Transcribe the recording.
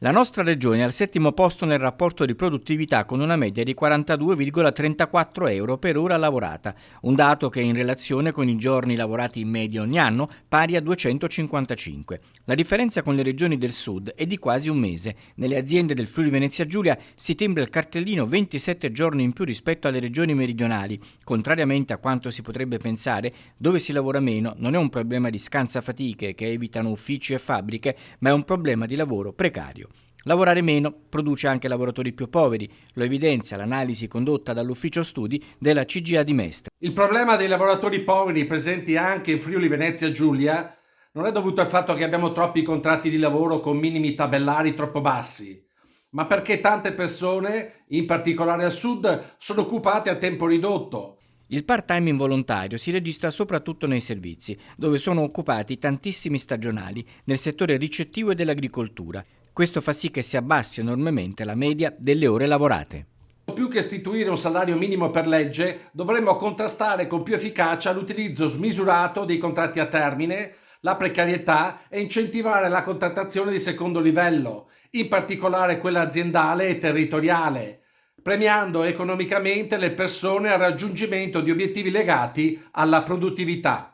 La nostra regione è al settimo posto nel rapporto di produttività con una media di 42,34 euro per ora lavorata, un dato che è in relazione con i giorni lavorati in media ogni anno, pari a 255. La differenza con le regioni del sud è di quasi un mese. Nelle aziende del Friuli Venezia Giulia si timbra il cartellino 27 giorni in più rispetto alle regioni meridionali. Contrariamente a quanto si potrebbe pensare, dove si lavora meno non è un problema di scansafatiche che evitano uffici e fabbriche, ma è un problema di lavoro precario. Lavorare meno produce anche lavoratori più poveri, lo evidenzia l'analisi condotta dall'ufficio studi della CGA di Mestre. Il problema dei lavoratori poveri presenti anche in Friuli Venezia Giulia non è dovuto al fatto che abbiamo troppi contratti di lavoro con minimi tabellari troppo bassi, ma perché tante persone, in particolare al sud, sono occupate a tempo ridotto. Il part-time involontario si registra soprattutto nei servizi, dove sono occupati tantissimi stagionali nel settore ricettivo e dell'agricoltura. Questo fa sì che si abbassi enormemente la media delle ore lavorate. Più che istituire un salario minimo per legge, dovremmo contrastare con più efficacia l'utilizzo smisurato dei contratti a termine, la precarietà e incentivare la contrattazione di secondo livello, in particolare quella aziendale e territoriale, premiando economicamente le persone al raggiungimento di obiettivi legati alla produttività.